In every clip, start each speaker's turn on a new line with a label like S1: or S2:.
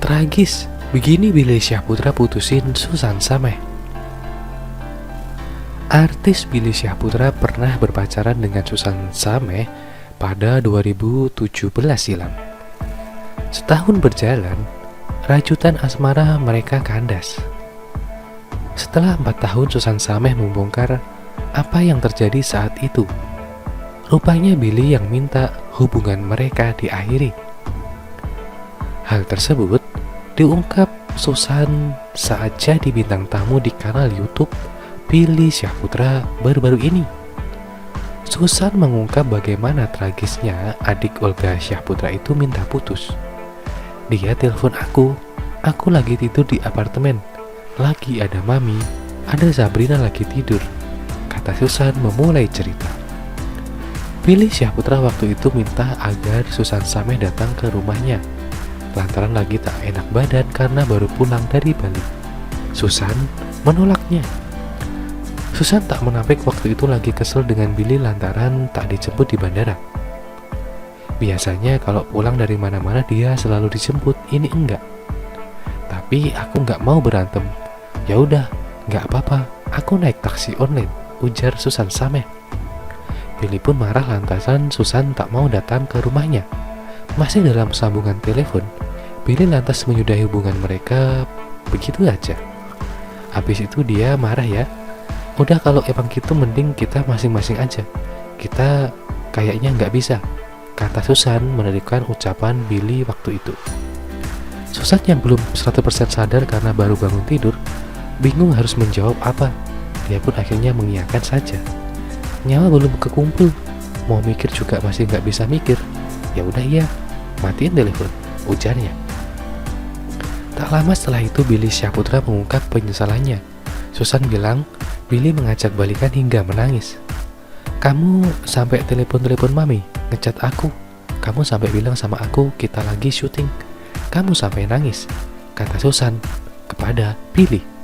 S1: Tragis, begini Billy Syahputra putusin Susan Sameh. Artis Billy Syahputra pernah berpacaran dengan Susan Sameh pada 2017 silam. Setahun berjalan, rajutan asmara mereka kandas. Setelah 4 tahun Susan Sameh membongkar apa yang terjadi saat itu. Rupanya Billy yang minta hubungan mereka diakhiri. Hal tersebut diungkap Susan saat jadi bintang tamu di kanal YouTube Billy Syahputra baru-baru ini. Susan mengungkap bagaimana tragisnya adik Olga Syahputra itu minta putus. Dia telepon aku lagi tidur di apartemen, lagi ada Mami, ada Sabrina lagi tidur, kata Susan memulai cerita. Billy Syahputra waktu itu minta agar Susan Sameh datang ke rumahnya lantaran lagi tak enak badan karena baru pulang dari Bali. Susan menolaknya. Susan tak menampik waktu itu lagi kesel dengan Billy lantaran tak dijemput di bandara. Biasanya kalau pulang dari mana-mana dia selalu dijemput, ini enggak. Tapi aku enggak mau berantem. Ya udah, enggak apa-apa, aku naik taksi online, ujar Susan Sameh. Billy pun marah lantaran Susan tak mau datang ke rumahnya. Masih dalam sambungan telepon, Billy lantas menyudahi hubungan mereka begitu aja. Habis itu dia marah ya. Udah kalau emang gitu mending kita masing-masing aja. Kita kayaknya nggak bisa, kata Susan menerikan ucapan Billy waktu itu. Susan yang belum 100% sadar karena baru bangun tidur, bingung harus menjawab apa. Dia pun akhirnya mengiyakan saja. Nyawa belum kekumpul, mau mikir juga masih nggak bisa mikir. Ya udah iya, matiin telepon, ujarnya. Tak lama setelah itu Billy Syahputra mengungkap penyesalannya. Susan bilang Billy mengajak balikan hingga menangis. Kamu sampai telepon-telepon Mami, ngechat aku. Kamu sampai bilang sama aku kita lagi syuting. Kamu sampai nangis, kata Susan kepada Billy.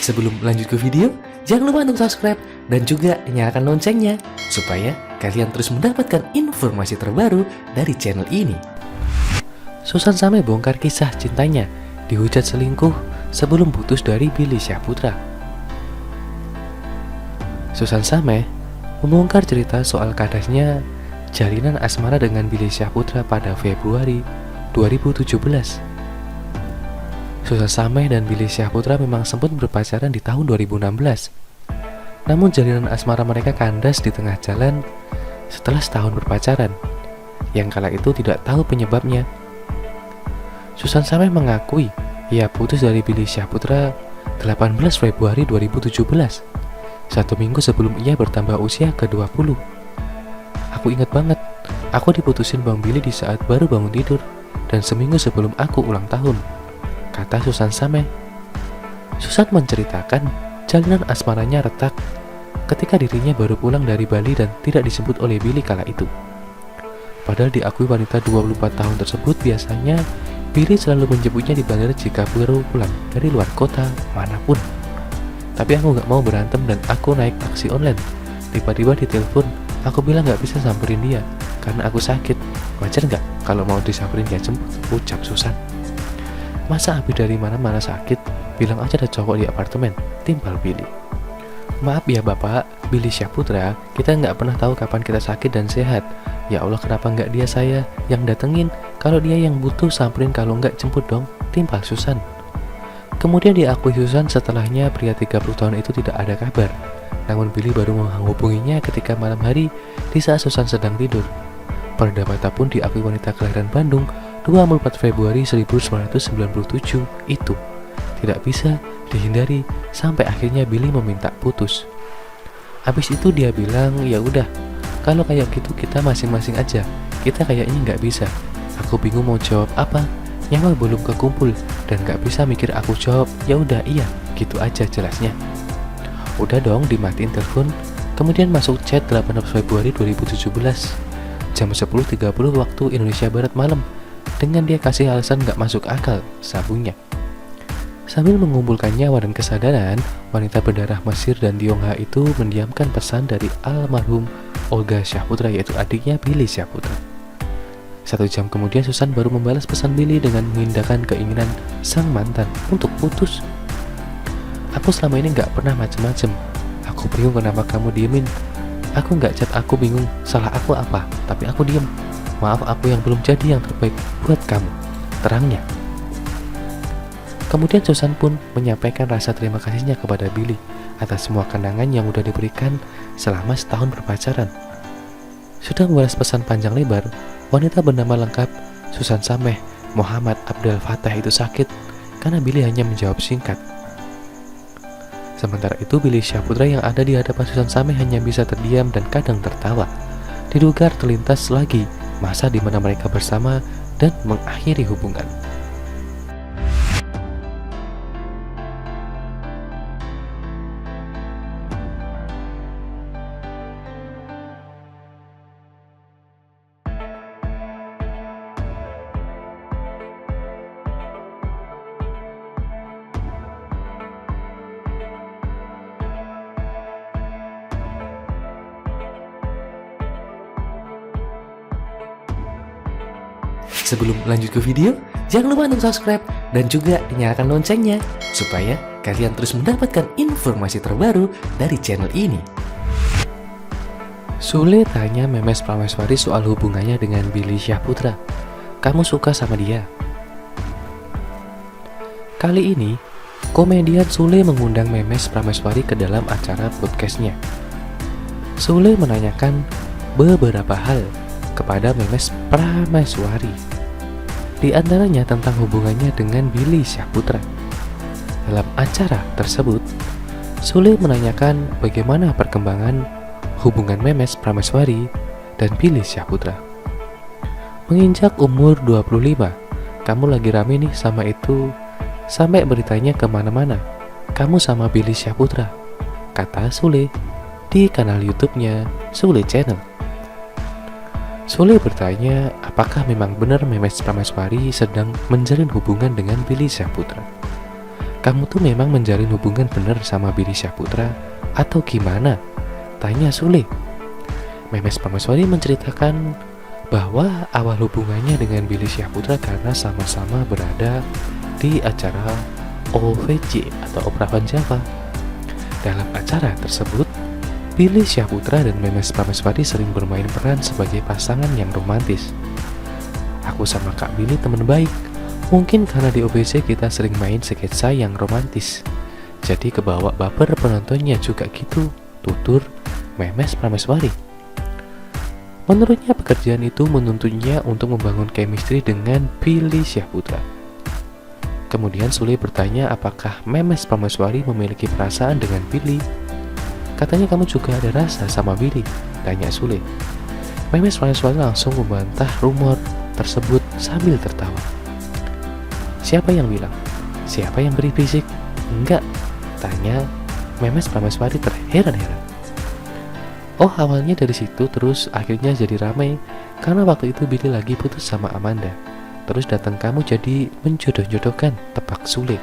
S1: Sebelum lanjut ke video, jangan lupa untuk subscribe dan juga nyalakan loncengnya supaya kalian terus mendapatkan informasi terbaru dari channel ini. Susan Sameh bongkar kisah cintanya, dihujat selingkuh sebelum putus dari Billy Syahputra. Susan Sameh membongkar cerita soal kandasnya jalinan asmara dengan Billy Syahputra pada Februari 2017. Susan Sameh dan Billy Syahputra memang sempat berpacaran di tahun 2016. Namun jalinan asmara mereka kandas di tengah jalan setelah setahun berpacaran, yang kala itu tidak tahu penyebabnya. Susan Sameh mengakui ia putus dari Billy Syahputra 18 Februari 2017, 1 minggu sebelum ia bertambah usia ke-20. Aku ingat banget, aku diputusin Bang Billy di saat baru bangun tidur dan seminggu sebelum aku ulang tahun, kata Susan Sameh. Susan menceritakan jalinan asmaranya retak ketika dirinya baru pulang dari Bali dan tidak disebut oleh Billy kala itu. Padahal diakui wanita 24 tahun tersebut biasanya Billy selalu menjemputnya di bandara jika baru pulang dari luar kota manapun. Tapi aku gak mau berantem dan aku naik taksi online. Tiba-tiba ditelepon, aku bilang gak bisa samperin dia karena aku sakit. Wajar gak kalau mau disamperin dia jemput, ucap Susan. Masa habis dari mana-mana sakit, bilang aja ada cowok di apartemen, timpal Billy. Maaf ya Bapak, Billy Syahputra, kita nggak pernah tahu kapan kita sakit dan sehat. Ya Allah, kenapa nggak dia saya yang datengin? Kalau dia yang butuh samperin, kalau nggak jemput dong, timpal Susan. Kemudian diakui Susan setelahnya pria 30 tahun itu tidak ada kabar. Namun Billy baru menghubunginya ketika malam hari di saat Susan sedang tidur. Pada data pun diakui wanita kelahiran Bandung 24 Februari 1997 itu tidak bisa dihindari sampai akhirnya Billy meminta putus. Habis itu dia bilang ya udah, kalau kayak gitu kita masing-masing aja, kita kayaknya nggak bisa. Aku bingung mau jawab apa, nyawa belum kekumpul dan gak bisa mikir aku jawab, ya udah iya, gitu aja jelasnya. Udah dong dimatiin telepon, kemudian masuk chat 18 Februari 2017, jam 10.30 waktu Indonesia Barat malam, dengan dia kasih alasan gak masuk akal, sabunnya. Sambil mengumpulkan nyawa dan kesadaran, wanita berdarah Mesir dan Tionghoa itu mendiamkan pesan dari almarhum Olga Syahputra, yaitu adiknya Billy Syahputra. 1 jam kemudian Susan baru membalas pesan Billy dengan mengindahkan keinginan sang mantan untuk putus. Aku selama ini gak pernah macem-macem. Aku bingung kenapa kamu diemin. Aku gak chat, aku bingung salah aku apa, tapi aku diem. Maaf, aku yang belum jadi yang terbaik buat kamu, terangnya. Kemudian Susan pun menyampaikan rasa terima kasihnya kepada Billy atas semua kenangan yang udah diberikan selama setahun berpacaran. Sudah membalas pesan panjang lebar, wanita bernama lengkap Susan Sameh Muhammad Abdel Fattah itu sakit karena Billy hanya menjawab singkat. Sementara itu Billy Syahputra yang ada di hadapan Susan Sameh hanya bisa terdiam dan kadang tertawa. Diduga terlintas lagi masa di mana mereka bersama dan mengakhiri hubungan. Sebelum lanjut ke video, jangan lupa untuk subscribe dan juga nyalakan loncengnya supaya kalian terus mendapatkan informasi terbaru dari channel ini. Sule tanya Memes Prameswari soal hubungannya dengan Billy Syahputra. Kamu suka sama dia? Kali ini, komedian Sule mengundang Memes Prameswari ke dalam acara podcastnya. Sule menanyakan beberapa hal kepada Memes Prameswari. Di antaranya tentang hubungannya dengan Billy Syahputra. Dalam acara tersebut, Sule menanyakan bagaimana perkembangan hubungan Memes Prameswari dan Billy Syahputra. Menginjak umur 25, kamu lagi rame nih sama itu, sampai beritanya kemana-mana, kamu sama Billy Syahputra, kata Sule di kanal YouTube-nya Sule Channel. Sule bertanya apakah memang benar Memes Prameswari sedang menjalin hubungan dengan Billy Syahputra. Kamu tuh memang menjalin hubungan benar sama Billy Syahputra atau gimana? Tanya Sule. Memes Prameswari menceritakan bahwa awal hubungannya dengan Billy Syahputra karena sama-sama berada di acara OVJ atau Opera Van Java. Dalam acara tersebut, Billy Syahputra dan Memes Prameswari sering bermain peran sebagai pasangan yang romantis. Aku sama Kak Billy teman baik. Mungkin karena di OVJ kita sering main sketsa yang romantis, jadi kebawa baper penontonnya juga gitu, tutur Memes Prameswari. Menurutnya pekerjaan itu menuntunnya untuk membangun chemistry dengan Billy Syahputra. Kemudian Sule bertanya apakah Memes Prameswari memiliki perasaan dengan Billy. Katanya kamu juga ada rasa sama Billy, tanya Sule. Memes Prameswari langsung membantah rumor tersebut sambil tertawa. Siapa yang bilang? Siapa yang beri fisik? Enggak, tanya Memes Prameswari terheran-heran. Oh, awalnya dari situ, terus akhirnya jadi ramai karena waktu itu Billy lagi putus sama Amanda. Terus datang kamu jadi menjodoh-jodohkan, tebak Sule.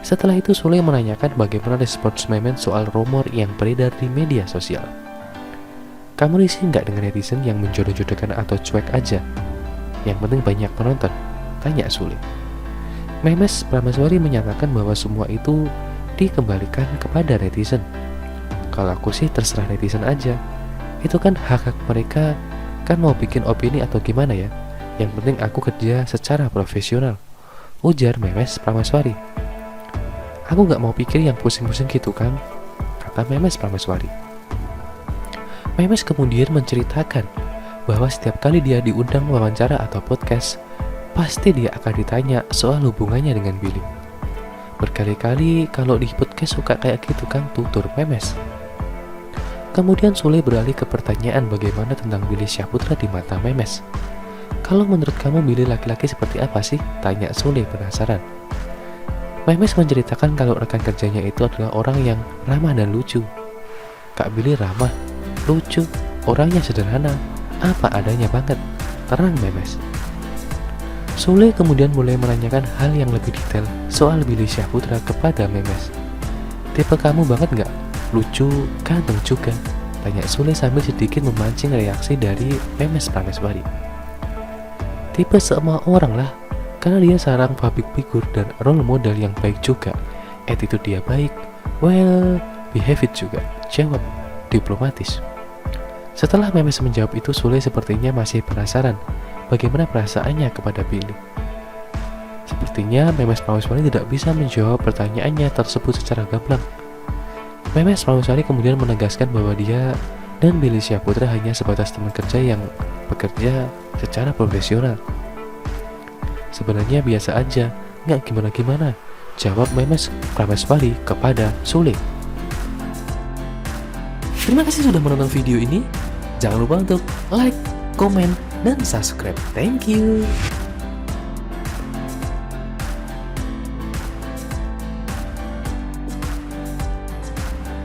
S1: Setelah itu Sule menanyakan bagaimana respons Memes soal rumor yang beredar di media sosial. Kamu risih nggak dengan netizen yang menjodoh-jodohkan atau cuek aja? Yang penting banyak penonton, tanya Sule. Memes Prameswari menyatakan bahwa semua itu dikembalikan kepada netizen. Kalau aku sih terserah netizen aja. Itu kan hak-hak mereka, kan mau bikin opini atau gimana ya. Yang penting aku kerja secara profesional, ujar Memes Prameswari. Aku gak mau pikir yang pusing-pusing gitu kan, kata Memes Prameswari. Memes kemudian menceritakan bahwa setiap kali dia diundang wawancara atau podcast, pasti dia akan ditanya soal hubungannya dengan Billy. Berkali-kali kalau di podcast suka kayak gitu kan, tutur Memes. Kemudian Sule beralih ke pertanyaan bagaimana tentang Billy Syahputra di mata Memes. Kalau menurut kamu Billy laki-laki seperti apa sih? Tanya Sule penasaran. Memes menceritakan kalau rekan kerjanya itu adalah orang yang ramah dan lucu. Kak Billy ramah, lucu, orangnya sederhana, apa adanya banget, terang Memes. Sule kemudian mulai menanyakan hal yang lebih detail soal Billy Syahputra kepada Memes. Tipe kamu banget nggak? Lucu, ganteng juga, tanya Sule sambil sedikit memancing reaksi dari Memes Prameswari. Tipe semua orang lah, karena dia seorang public figure dan role model yang baik juga. Attitude dia baik, well, behave it juga, jawab diplomatis. Setelah Memes menjawab itu, Sule sepertinya masih penasaran bagaimana perasaannya kepada Billy. Sepertinya Memes Prameswari tidak bisa menjawab pertanyaannya tersebut secara gamblang. Memes Prameswari kemudian menegaskan bahwa dia dan Billy Syahputra hanya sebatas teman kerja yang bekerja secara profesional. Sebenarnya biasa aja, nggak gimana-gimana, jawab Memes Prameswari kepada Sule. Terima kasih sudah menonton video ini. Jangan lupa untuk like, komen, dan subscribe. Thank you.